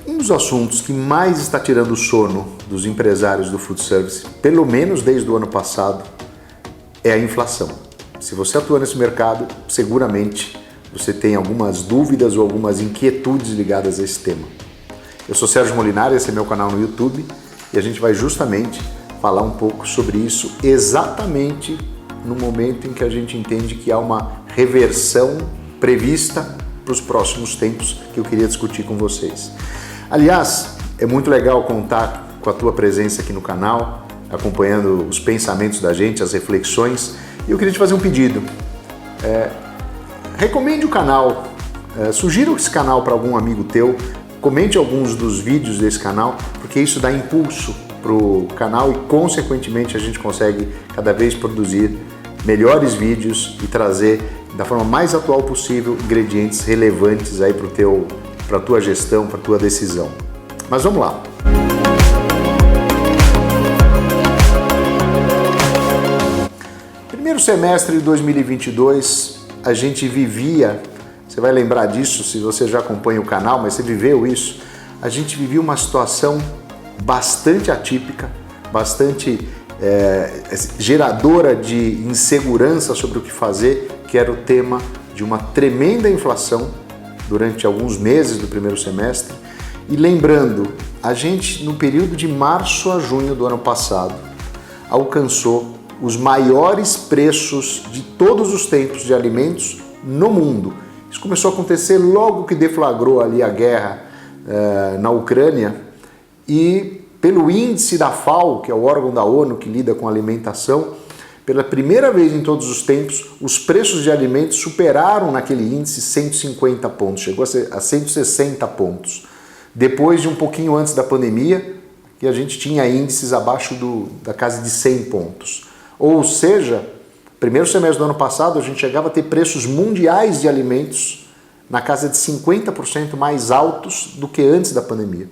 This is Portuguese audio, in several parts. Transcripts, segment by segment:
Um dos assuntos que mais está tirando o sono dos empresários do food service, pelo menos desde o ano passado, é a inflação. Se você atua nesse mercado, seguramente você tem algumas dúvidas ou algumas inquietudes ligadas a esse tema. Eu sou Sérgio Molinari, esse é meu canal no YouTube e a gente vai justamente falar um pouco sobre isso exatamente no momento em que a gente entende que há uma reversão prevista para os próximos tempos que eu queria discutir com vocês. Aliás, é muito legal contar com a tua presença aqui no canal, acompanhando os pensamentos da gente, as reflexões, e eu queria te fazer um pedido. Recomende o canal, sugira esse canal para algum amigo teu, comente alguns dos vídeos desse canal, porque isso dá impulso para o canal e, consequentemente, a gente consegue cada vez produzir melhores vídeos e trazer da forma mais atual possível ingredientes relevantes aí para a tua gestão, para a tua decisão. Mas vamos lá. Primeiro semestre de 2022, a gente vivia, você vai lembrar disso se você já acompanha o canal, mas você viveu isso, a gente vivia uma situação bastante atípica, bastante geradora de insegurança sobre o que fazer, que era o tema de uma tremenda inflação durante alguns meses do primeiro semestre. E lembrando, a gente no período de março a junho do ano passado alcançou os maiores preços de todos os tempos de alimentos no mundo. Isso começou a acontecer logo que deflagrou ali a guerra na Ucrânia, e pelo índice da FAO, que é o órgão da ONU que lida com alimentação, pela primeira vez em todos os tempos, os preços de alimentos superaram naquele índice 150 pontos, chegou a 160 pontos. Depois de um pouquinho antes da pandemia, que a gente tinha índices abaixo da casa de 100 pontos. Ou seja, primeiro semestre do ano passado, a gente chegava a ter preços mundiais de alimentos na casa de 50% mais altos do que antes da pandemia.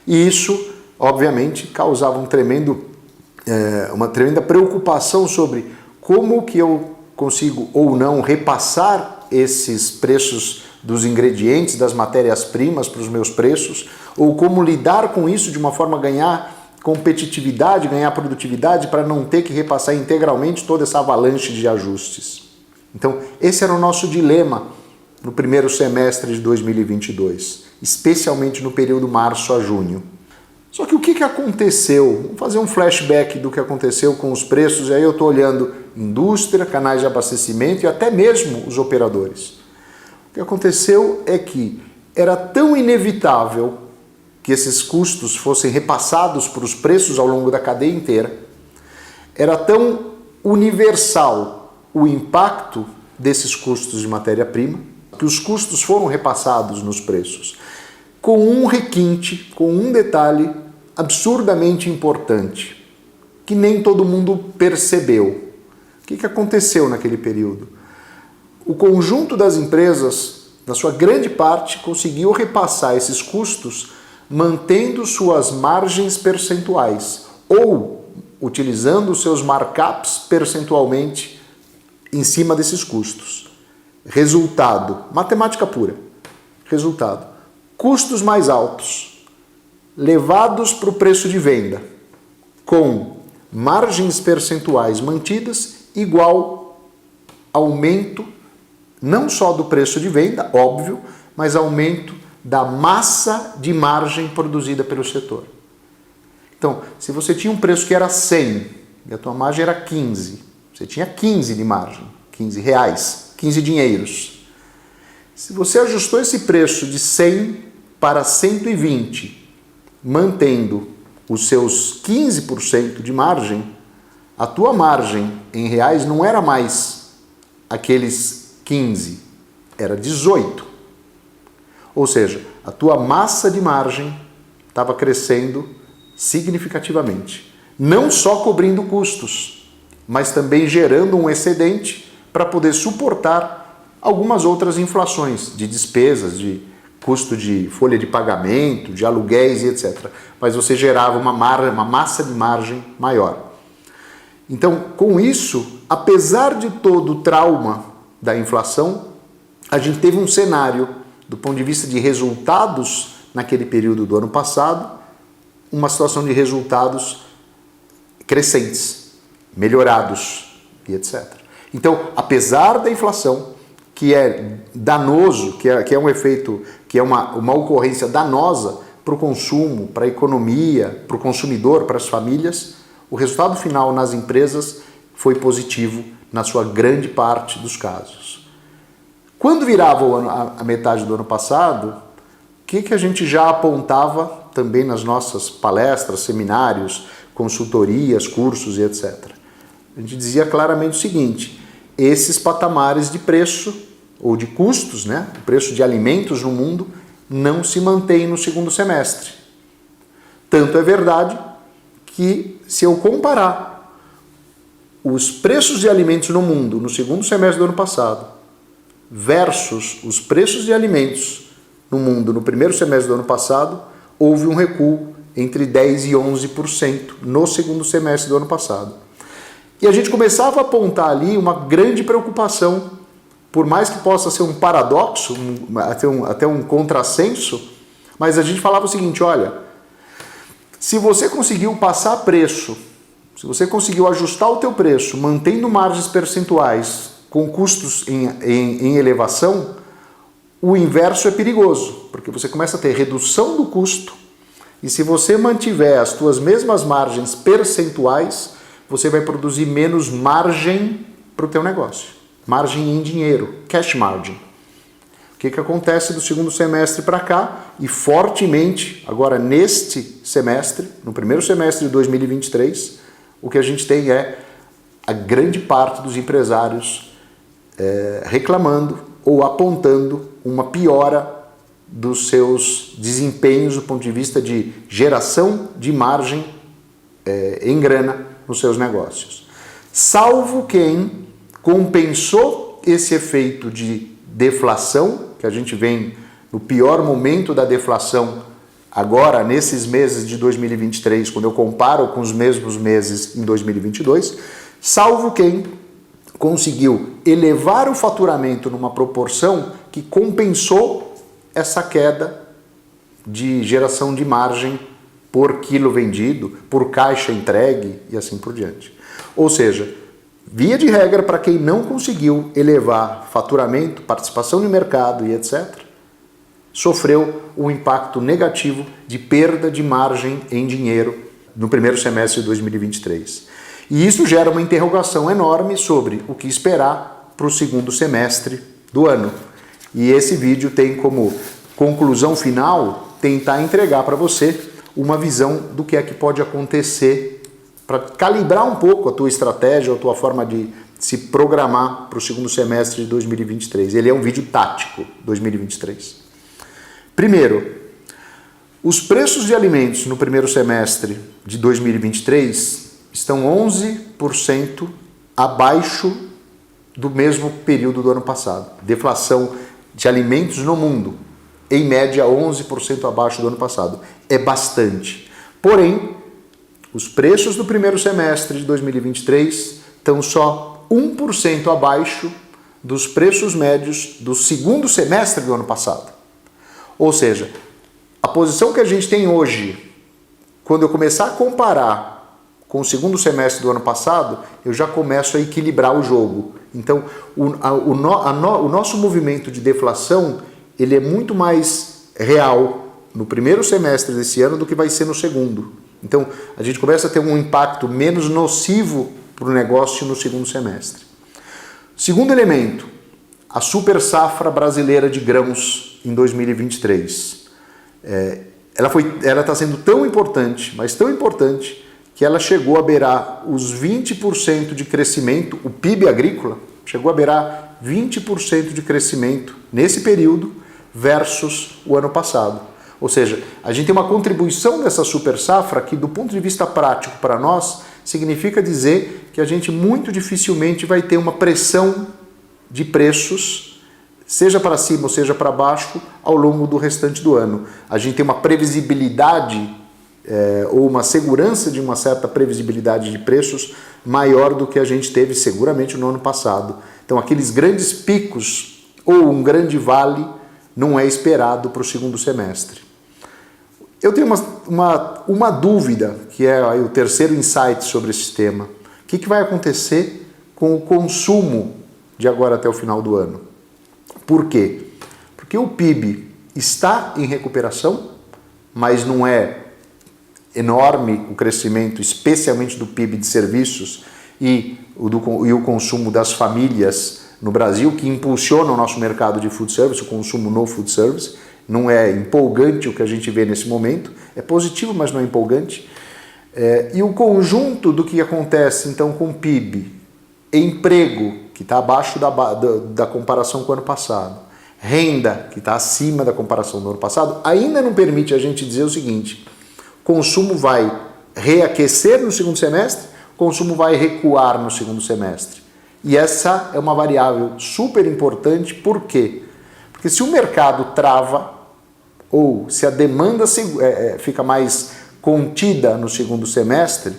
E isso, obviamente, causava uma tremenda preocupação sobre como que eu consigo ou não repassar esses preços dos ingredientes, das matérias-primas para os meus preços, ou como lidar com isso de uma forma a ganhar competitividade, ganhar produtividade, para não ter que repassar integralmente toda essa avalanche de ajustes. Então, esse era o nosso dilema no primeiro semestre de 2022, especialmente no período março a junho. Só que o que aconteceu? Vamos fazer um flashback do que aconteceu com os preços, e aí eu estou olhando indústria, canais de abastecimento e até mesmo os operadores. O que aconteceu é que era tão inevitável que esses custos fossem repassados para os preços ao longo da cadeia inteira, era tão universal o impacto desses custos de matéria-prima, que os custos foram repassados nos preços, com um requinte, com um detalhe absurdamente importante, que nem todo mundo percebeu. O que aconteceu naquele período? O conjunto das empresas, na sua grande parte, conseguiu repassar esses custos mantendo suas margens percentuais ou utilizando seus markups percentualmente em cima desses custos. Resultado, matemática pura. Resultado, custos mais altos levados para o preço de venda, com margens percentuais mantidas, igual aumento não só do preço de venda, óbvio, mas aumento da massa de margem produzida pelo setor. Então, se você tinha um preço que era 100 e a tua margem era 15, você tinha 15 de margem, 15 reais, 15 dinheiros. Se você ajustou esse preço de 100 para 120, mantendo os seus 15% de margem, a tua margem em reais não era mais aqueles 15, era 18. Ou seja, a tua massa de margem estava crescendo significativamente. Não só cobrindo custos, mas também gerando um excedente para poder suportar algumas outras inflações de despesas, de custo de folha de pagamento, de aluguéis e etc. Mas você gerava uma massa de margem maior. Então, com isso, apesar de todo o trauma da inflação, a gente teve um cenário, do ponto de vista de resultados naquele período do ano passado, uma situação de resultados crescentes, melhorados e etc. Então, apesar da inflação, que é danoso, que é um efeito, que é uma ocorrência danosa para o consumo, para a economia, para o consumidor, para as famílias, o resultado final nas empresas foi positivo na sua grande parte dos casos. Quando virava a metade do ano passado, o que a gente já apontava também nas nossas palestras, seminários, consultorias, cursos e etc. A gente dizia claramente o seguinte: esses patamares de preço ou de custos, né, o preço de alimentos no mundo, não se mantém no segundo semestre. Tanto é verdade que, se eu comparar os preços de alimentos no mundo no segundo semestre do ano passado versus os preços de alimentos no mundo no primeiro semestre do ano passado, houve um recuo entre 10% e 11% no segundo semestre do ano passado. E a gente começava a apontar ali uma grande preocupação, por mais que possa ser um paradoxo, até um contrassenso, mas a gente falava o seguinte: olha, se você conseguiu passar preço, se você conseguiu ajustar o teu preço, mantendo margens percentuais com custos em elevação, o inverso é perigoso, porque você começa a ter redução do custo, e se você mantiver as tuas mesmas margens percentuais, você vai produzir menos margem para o teu negócio. Margem em dinheiro, cash margin. O que acontece do segundo semestre para cá e fortemente agora neste semestre, no primeiro semestre de 2023, o que a gente tem é a grande parte dos empresários reclamando ou apontando uma piora dos seus desempenhos do ponto de vista de geração de margem em grana nos seus negócios. Salvo quem compensou esse efeito de deflação, que a gente vem no pior momento da deflação agora, nesses meses de 2023, quando eu comparo com os mesmos meses em 2022, salvo quem conseguiu elevar o faturamento numa proporção que compensou essa queda de geração de margem por quilo vendido, por caixa entregue e assim por diante. Ou seja, via de regra, para quem não conseguiu elevar faturamento, participação de mercado e etc., sofreu um impacto negativo de perda de margem em dinheiro no primeiro semestre de 2023. E isso gera uma interrogação enorme sobre o que esperar para o segundo semestre do ano. E esse vídeo tem como conclusão final tentar entregar para você uma visão do que é que pode acontecer para calibrar um pouco a tua estratégia, a tua forma de se programar para o segundo semestre de 2023. Ele é um vídeo tático 2023. Primeiro, os preços de alimentos no primeiro semestre de 2023 estão 11% abaixo do mesmo período do ano passado. Deflação de alimentos no mundo, em média 11% abaixo do ano passado. É bastante. Porém, os preços do primeiro semestre de 2023 estão só 1% abaixo dos preços médios do segundo semestre do ano passado. Ou seja, a posição que a gente tem hoje, quando eu começar a comparar com o segundo semestre do ano passado, eu já começo a equilibrar o jogo. Então, o nosso movimento de deflação, ele é muito mais real no primeiro semestre desse ano do que vai ser no segundo. Então, a gente começa a ter um impacto menos nocivo para o negócio no segundo semestre. Segundo elemento, a super safra brasileira de grãos em 2023. Ela está sendo tão importante, mas tão importante, que ela chegou a beirar os 20% de crescimento, o PIB agrícola chegou a beirar 20% de crescimento nesse período versus o ano passado. Ou seja, a gente tem uma contribuição dessa super safra que, do ponto de vista prático para nós, significa dizer que a gente muito dificilmente vai ter uma pressão de preços, seja para cima ou seja para baixo, ao longo do restante do ano. A gente tem uma previsibilidade ou uma segurança de uma certa previsibilidade de preços maior do que a gente teve seguramente no ano passado. Então, aqueles grandes picos ou um grande vale não é esperado para o segundo semestre. Eu tenho uma dúvida, que é aí o terceiro insight sobre esse tema. O que vai acontecer com o consumo de agora até o final do ano? Por quê? Porque o PIB está em recuperação, mas não é enorme o crescimento, especialmente do PIB de serviços e o consumo das famílias no Brasil, que impulsiona o nosso mercado de food service, o consumo no food service. Não é empolgante o que a gente vê nesse momento, é positivo, mas não é empolgante. E o conjunto do que acontece então com o PIB, emprego, que está abaixo da comparação com o ano passado, renda, que está acima da comparação do ano passado, ainda não permite a gente dizer o seguinte: consumo vai reaquecer no segundo semestre, consumo vai recuar no segundo semestre. E essa é uma variável super importante, por quê? Porque se o mercado trava, ou se a demanda fica mais contida no segundo semestre,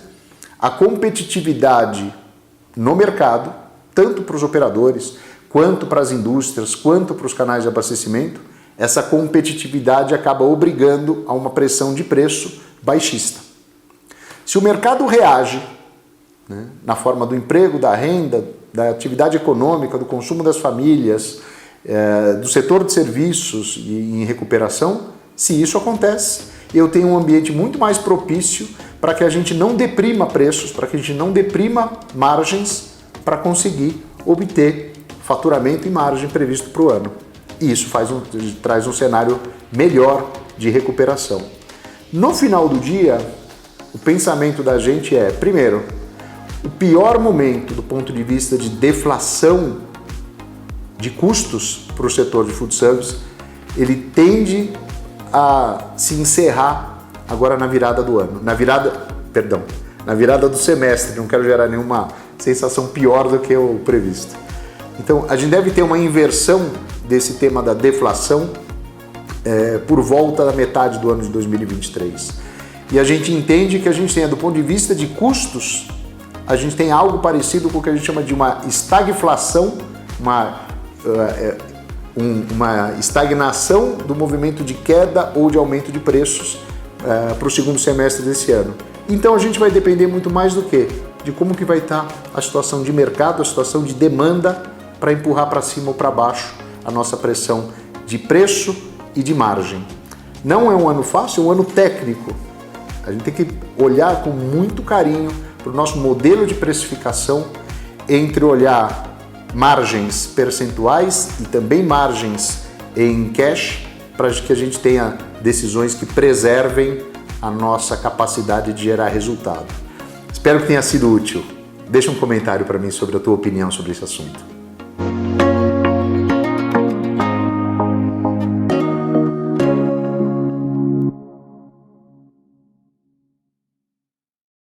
a competitividade no mercado, tanto para os operadores, quanto para as indústrias, quanto para os canais de abastecimento, essa competitividade acaba obrigando a uma pressão de preço baixista. Se o mercado reage, né, na forma do emprego, da renda, da atividade econômica, do consumo das famílias, do setor de serviços em recuperação, se isso acontece, eu tenho um ambiente muito mais propício para que a gente não deprima preços, para que a gente não deprima margens, para conseguir obter faturamento e margem previsto para o ano. E isso traz um cenário melhor de recuperação. No final do dia, o pensamento da gente é, primeiro, o pior momento do ponto de vista de deflação de custos para o setor de food service, ele tende a se encerrar agora na virada do ano, na virada do semestre. Não quero gerar nenhuma sensação pior do que o previsto. Então, a gente deve ter uma inversão desse tema da deflação por volta da metade do ano de 2023. E a gente entende que a gente tem, do ponto de vista de custos, a gente tem algo parecido com o que a gente chama de uma estagflação, uma estagnação do movimento de queda ou de aumento de preços para o segundo semestre desse ano. Então a gente vai depender muito mais do quê? De como que vai estar a situação de mercado, a situação de demanda, para empurrar para cima ou para baixo a nossa pressão de preço e de margem. Não é um ano fácil, é um ano técnico. A gente tem que olhar com muito carinho para o nosso modelo de precificação, entre olhar margens percentuais e também margens em cash, para que a gente tenha decisões que preservem a nossa capacidade de gerar resultado. Espero que tenha sido útil. Deixa um comentário para mim sobre a tua opinião sobre esse assunto.